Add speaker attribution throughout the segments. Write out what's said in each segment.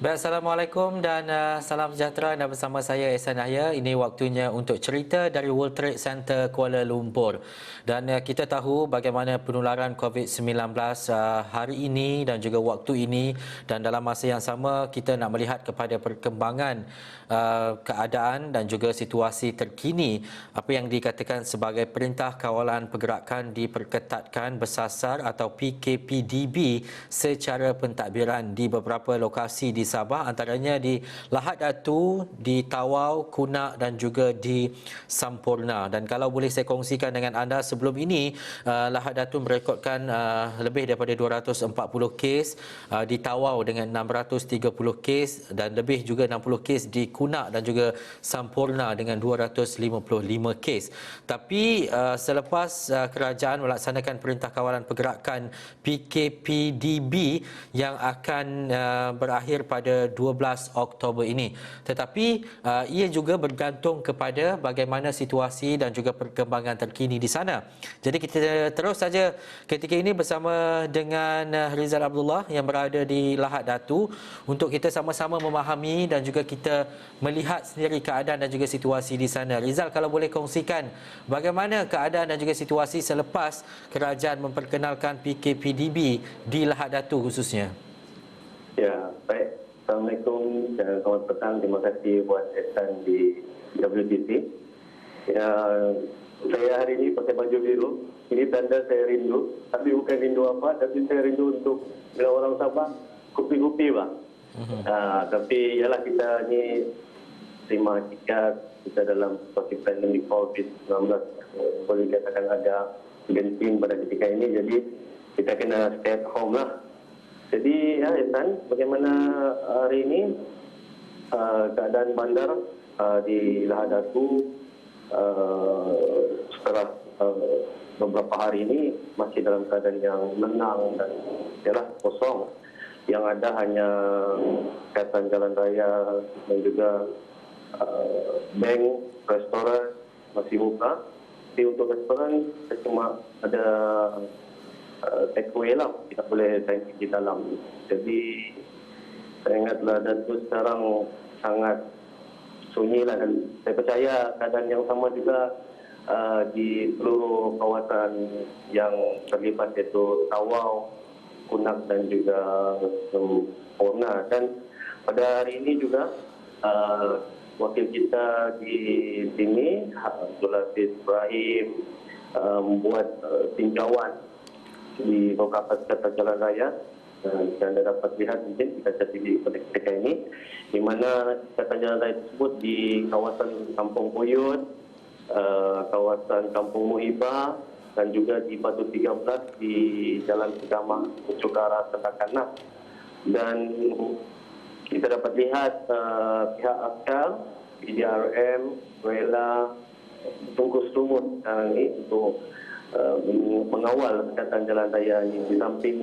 Speaker 1: Baik, Assalamualaikum dan salam sejahtera. Anda bersama saya Ehsan Yahya. Ini waktunya untuk cerita dari World Trade Center Kuala Lumpur. Dan kita tahu bagaimana penularan COVID-19 hari ini dan juga waktu ini, dan dalam masa yang sama kita nak melihat kepada perkembangan keadaan dan juga situasi terkini. Apa yang dikatakan sebagai Perintah Kawalan Pergerakan diperketatkan bersasar atau PKPDB secara pentadbiran di beberapa lokasi di Sabah, antaranya di Lahad Datu, di Tawau, Kunak dan juga di Sampurna. Dan kalau boleh saya kongsikan dengan anda, sebelum ini Lahad Datu merekodkan lebih daripada 240 kes, di Tawau dengan 630 kes dan lebih juga 60 kes di Kunak dan juga Sampurna dengan 255 kes. Tapi selepas kerajaan melaksanakan Perintah Kawalan Pergerakan PKPDB yang akan berakhir pada 12 Oktober ini. Tetapi ia juga bergantung kepada bagaimana situasi dan juga perkembangan terkini di sana. Jadi kita terus saja ketika ini bersama dengan Rizal Abdullah yang berada di Lahad Datu untuk kita sama-sama memahami dan juga kita melihat sendiri keadaan dan juga situasi di sana. Rizal, kalau boleh kongsikan bagaimana keadaan dan juga situasi selepas kerajaan memperkenalkan PKPDB di Lahad Datu khususnya?
Speaker 2: Ya, baik. Assalamualaikum dan selamat petang. Terima kasih buat Ehsan di WTC. Ya, saya hari ini pakai baju biru. Ini tanda saya rindu. Tapi bukan rindu apa, tapi saya rindu untuk bila orang Sabah kopi-kopi, Pak. Tapi yalah, kita ni terima ikat kita dalam situasi pandemik COVID-19. Boleh dikatakan ada genting pada ketika ini. Jadi kita kena stay at home lah. Jadi ya Ehsan, bagaimana hari ini keadaan bandar di Lahad Datu setelah beberapa hari ini masih dalam keadaan yang lenang dan ialah kosong. Yang ada hanya kesehatan jalan raya dan juga bank, restoran masih buka. Tapi untuk restoran cuma ada takeaway lah, kita boleh dine di dalam. Jadi saya ingatlah Datu sekarang sangat sunyi lah, dan saya percaya keadaan yang sama juga di seluruh kawasan yang terlibat, iaitu Tawau, Kunak dan juga Sampurna. Dan pada hari ini juga wakil kita di sini, Abdul Aziz Ibrahim, membuat tinjauan di beberapa sektor jalan raya. Dan anda dapat lihat mungkin kita jadi di ketika ini, di mana sektor jalan raya tersebut di kawasan Kampung Puyut, kawasan Kampung Muhibah dan juga di Batu 13 di Jalan Segamah menuju ke arah Tetakanah. Dan kita dapat lihat pihak askar, PDRM, Wela sungguh-sungguh sekarang ini untuk mengawal kesihatan jalan raya ini. Di samping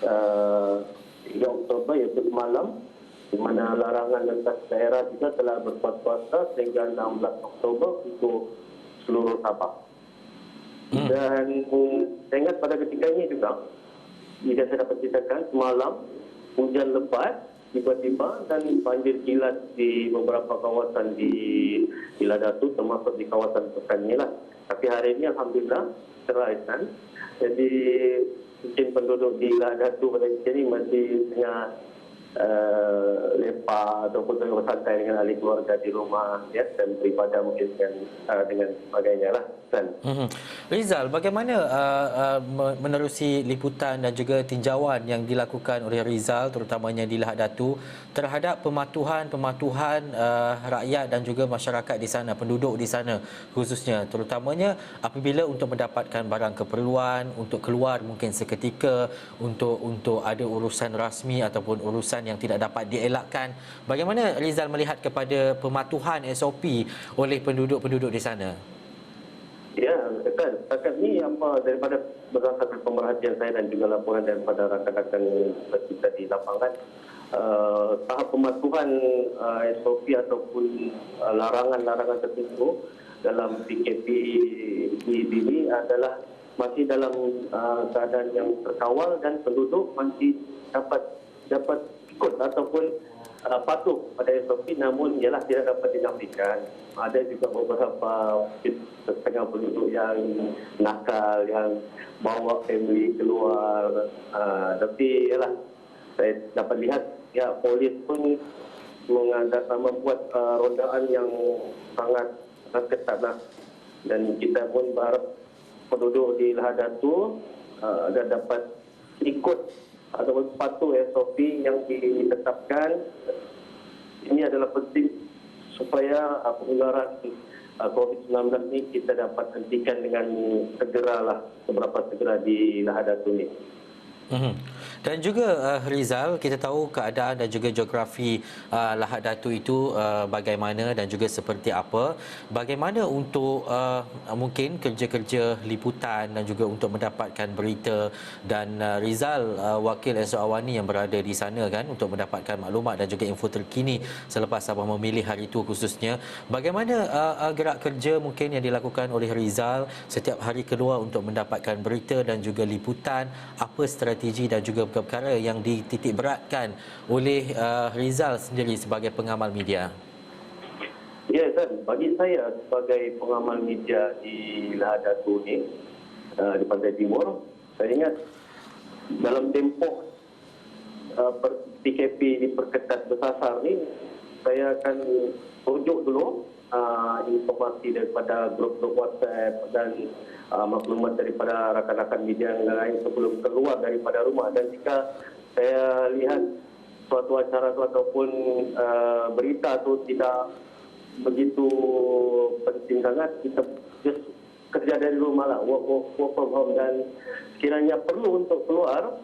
Speaker 2: 3 Oktober iaitu semalam, di mana larangan lintas daerah juga telah berkuasa sehingga 16 Oktober untuk seluruh Sabah. Dan saya ingat pada ketika ini juga, jika saya dapat ceritakan, semalam hujan lebat tiba-tiba dan banjir kilat di beberapa kawasan di Lahad Datu, termasuk di kawasan Pekan ni lah. Tapi hari ini alhamdulillah cerah. Jadi mungkin penduduk di Lahad Datu pada sini masih tengah lepak ataupun tengah bersantai dengan ahli keluarga di rumah, ya, dan beribadah mungkin dengan sebagainya lah.
Speaker 1: Rizal, bagaimana menerusi liputan dan juga tinjauan yang dilakukan oleh Rizal terutamanya di Lahad Datu terhadap pematuhan rakyat dan juga masyarakat di sana, penduduk di sana khususnya, terutamanya apabila untuk mendapatkan barang keperluan, untuk keluar mungkin seketika, untuk ada urusan rasmi ataupun urusan yang tidak dapat dielakkan. Bagaimana Rizal melihat kepada pematuhan SOP oleh penduduk-penduduk di sana?
Speaker 2: Ya, betul. Setakat ni apa daripada berdasarkan pemerhatian saya dan juga laporan daripada rakan-rakan kita di lapangan, tahap pematuhan SOP ataupun larangan-larangan tertentu dalam PKP ini adalah masih dalam keadaan yang terkawal dan penduduk masih dapat ikut ataupun patuh pada SOP, namun ialah tidak dapat dinafikan ada juga beberapa setengah penduduk yang nakal, yang bawa family keluar. Tapi ialah saya dapat lihat ya polis pun membuat rondaan yang sangat ketat lah. Dan kita pun berharap penduduk di Lahad Datu dan dapat ikut ataupun patuh SOP yang ditetapkan. Ini adalah penting supaya penularan COVID-19 ini kita dapat hentikan dengan segeralah, seberapa segera di Lahad Datu ini.
Speaker 1: Dan juga Rizal, kita tahu keadaan dan juga geografi Lahad Datu itu bagaimana dan juga seperti apa. Bagaimana untuk mungkin kerja-kerja liputan dan juga untuk mendapatkan berita, dan Rizal wakil Esok Awani yang berada di sana kan untuk mendapatkan maklumat dan juga info terkini selepas Sabah memilih hari itu khususnya. Bagaimana gerak kerja mungkin yang dilakukan oleh Rizal setiap hari keluar untuk mendapatkan berita dan juga liputan, apa strategi dan juga perkara yang dititik beratkan oleh Rizal sendiri sebagai pengamal media?
Speaker 2: Ya, kan, bagi saya sebagai pengamal media di Lahad Datu ni, di Pantai Timur, saya ingat dalam tempoh PKP diperketat bersasar ni, saya akan rujuk dulu informasi daripada grup-grup WhatsApp dan maklumat daripada rakan-rakan media yang lain sebelum keluar daripada rumah. Dan jika saya lihat suatu acara tu ataupun berita tu tidak begitu penting sangat, kita just kerja dari rumah lah, work from home. Dan sekiranya perlu untuk keluar,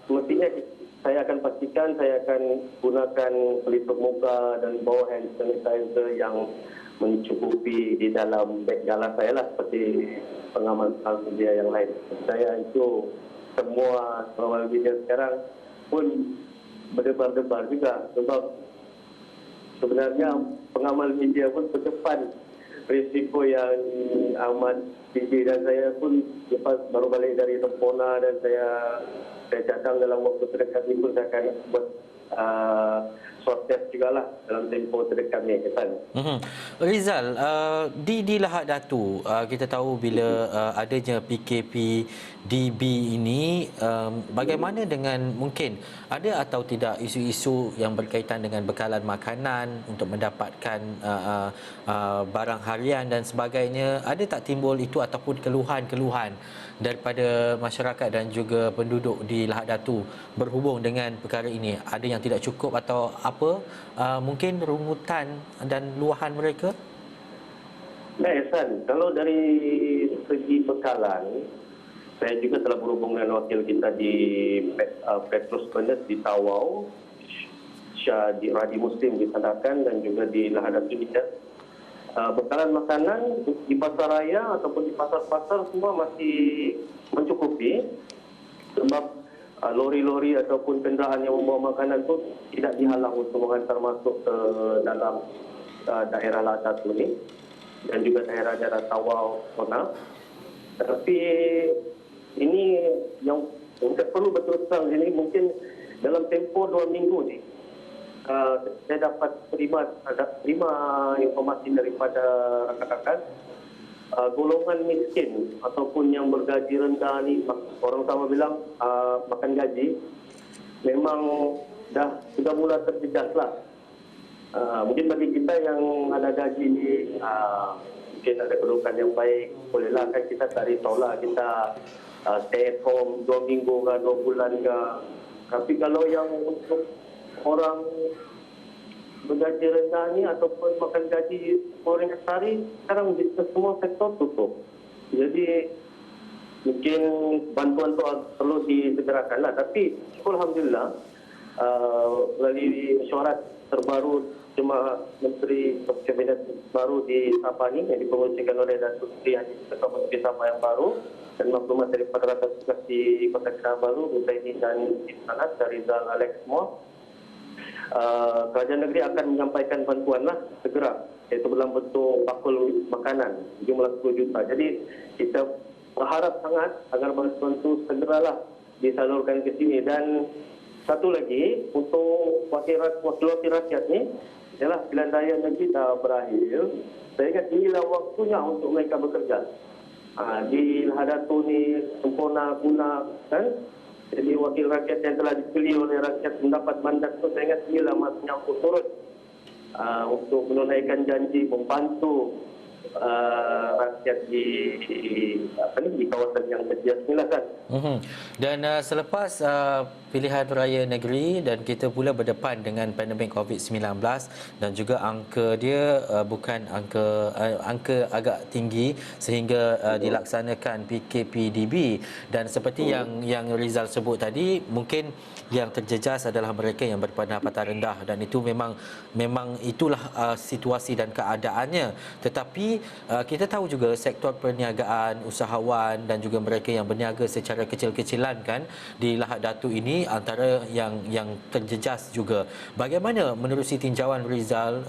Speaker 2: semestinya saya akan pastikan saya akan gunakan pelitup muka dan bawa hand sanitizer yang mencukupi di dalam beg galas saya lah, seperti pengamal media yang lain. Saya itu semua pengamal media sekarang pun berdebar-debar juga, sebab sebenarnya pengamal media pun berdepan risiko yang amat tinggi. Dan saya pun lepas baru balik dari Tempona dan saya cadang dalam waktu terdekat ini pun saya akan buat swab test juga lah dalam tempoh terdekat ni.
Speaker 1: Rizal, di Lahad Datu, kita tahu bila adanya PKP DB ini, bagaimana dengan mungkin ada atau tidak isu-isu yang berkaitan dengan bekalan makanan untuk mendapatkan barang harian dan sebagainya? Ada tak timbul itu ataupun keluhan-keluhan daripada masyarakat dan juga penduduk di Lahad Datu berhubung dengan perkara ini? Ada yang tidak cukup atau apa mungkin rungutan dan luahan mereka?
Speaker 2: Baik, San. Kalau dari segi bekalan, saya juga telah berhubung dengan wakil kita di Petrus Furnace di Tawau, Syah di Radi Muslim di Sandakan, dan juga di Lahad Datu juga. Bekalan makanan di pasar raya ataupun di pasar-pasar semua masih mencukupi, sebab lori-lori ataupun kenderaan yang membawa makanan itu tidak dihalang untuk menghantar masuk ke dalam daerah Lahad Datu ini dan juga daerah-daerah Tawau, Kona. Tapi ini yang kita perlu betul terang ini, mungkin dalam tempoh 2 minggu ni saya dapat terima informasi daripada rakan-rakan golongan miskin ataupun yang bergaji rendah ni, orang sama bilang makan gaji, memang sudah mula terjejas lah. Mungkin bagi kita yang ada gaji ni, mungkin ada kedudukan yang baik, bolehlah kan kita tak risaulah, kita stay at home 2 minggu ke 2 bulan ke. Tapi kalau yang untuk orang bergaji rendah ni ataupun makan gaji orang sehari, sekarang bisnes semua sektor tutup. Jadi mungkin bantuan tu perlu disegerakan lah. Tapi alhamdulillah melalui mesyuarat terbaru Jemaah Menteri Kabinet baru di Sabah ni yang dipromosikan oleh Datuk Seri Haji Ketua Menteri Sabah yang baru, dan maklumat daripada rakan tugas di Kota Kinabalu, Husaini dan Sanat dari Rizal Alex semua, kerajaan negeri akan menyampaikan bantuan lah segera, iaitu dalam bentuk bakul makanan jumlah 10 juta. Jadi kita berharap sangat agar bantuan itu segeralah disalurkan ke sini. Dan satu lagi untuk wakil rakyat ni ialah pilihan raya negeri dah berakhir. Saya ingat inilah waktunya untuk mereka bekerja. Di Lahadatul ni sempurna guna kan. Jadi wakil rakyat yang telah dipilih oleh rakyat mendapat mandat tu, saya ingat inilah masanya untuk turut untuk menunaikan janji membantu rakyat di kawasan yang terjejas ni lah kan.
Speaker 1: Dan selepas pilihan raya negeri dan kita pula berdepan dengan pandemik COVID-19 dan juga angka dia bukan angka agak tinggi sehingga dilaksanakan PKPDB, dan seperti yang Rizal sebut tadi, mungkin yang terjejas adalah mereka yang berpendapatan rendah, dan itu memang itulah situasi dan keadaannya. Tetapi kita tahu juga sektor perniagaan, usahawan dan juga mereka yang berniaga secara kecil-kecilan kan di Lahad Datu ini antara yang terjejas juga. Bagaimana menerusi tinjauan Rizal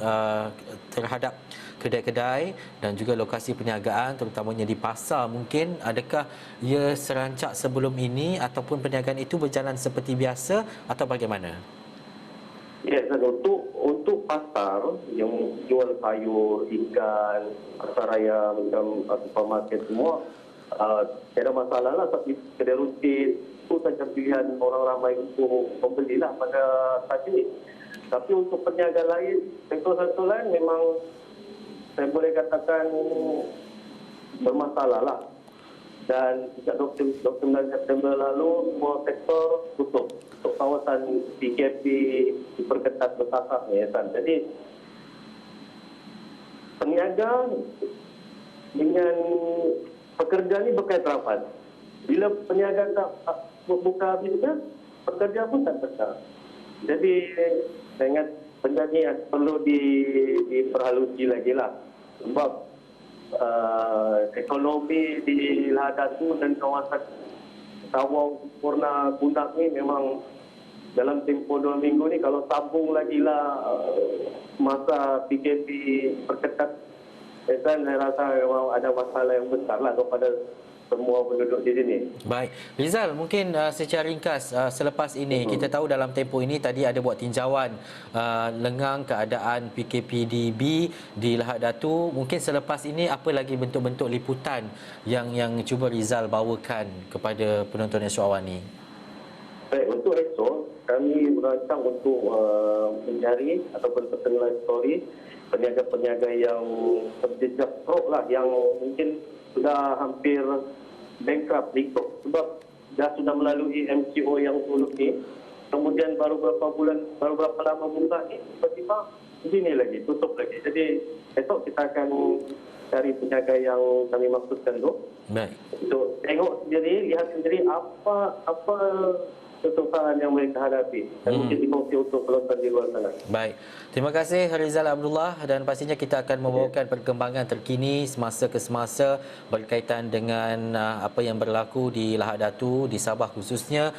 Speaker 1: terhadap kedai-kedai dan juga lokasi perniagaan terutamanya di pasar? Mungkin adakah ia serancak sebelum ini ataupun perniagaan itu berjalan seperti biasa atau bagaimana?
Speaker 2: Ya, untuk pasar yang jual sayur, ikan, pasar raya macam supermarket semua, tidak ada masalah lah. Tapi kedai rutin itu saja pilihan orang ramai untuk membelilah pada saat ini. Tapi untuk perniagaan lain, sektor-sektor lain memang saya boleh katakan bermasalah lah. Dan sejak 29 September lalu, semua sektor tutup. Untuk kawasan PKP diperketat bertahap ya kan. Jadi peniaga dengan pekerja ni berkait rapat. Bila peniaga tak buka bisnes, pekerja pun tak besar. Jadi saya ingat benda ni perlu diperhalusi lagi lah. Sebab ekonomi di Lahad Datu dan kawasan Tawau, Sempurna, Kunang ni memang dalam tempoh 2 minggu ni kalau sambung lagi lah masa PKP perketat, saya rasa memang ada masalah yang besar lah kepada semua penduduk di sini.
Speaker 1: Baik, Rizal, mungkin secara ringkas selepas ini kita tahu dalam tempoh ini tadi ada buat tinjauan lengang keadaan PKPDB di Lahad Datu. Mungkin selepas ini apa lagi bentuk-bentuk liputan yang cuba Rizal bawakan kepada penonton Esok Awal ni?
Speaker 2: Baik, untuk esok kami merancang untuk mencari ataupun personal story peniaga-peniaga yang terjejak teruk lah, yang mungkin sudah hampir bankrupt sebab sudah melalui MCO yang sulit ni. Kemudian baru berapa lama buka ni, tiba-tiba begini lagi, tutup lagi. Jadi esok kita akan cari peniaga yang kami maksudkan tu.
Speaker 1: Baik.
Speaker 2: Untuk tengok sendiri, lihat sendiri apa kesusahan yang mereka hadapi dan mungkin dikongsi untuk penonton di luar sana.
Speaker 1: Baik. Terima kasih Rizal Abdullah, dan pastinya kita akan membawakan perkembangan terkini semasa ke semasa berkaitan dengan apa yang berlaku di Lahad Datu, di Sabah khususnya,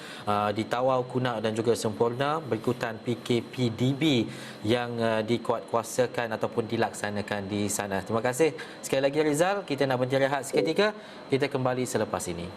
Speaker 1: di Tawau, Kunang dan juga Sempurna berikutan PKPDB yang dikuatkuasakan ataupun dilaksanakan di sana. Terima kasih sekali lagi Rizal. Kita nak berhenti rehat seketika. Kita kembali selepas ini.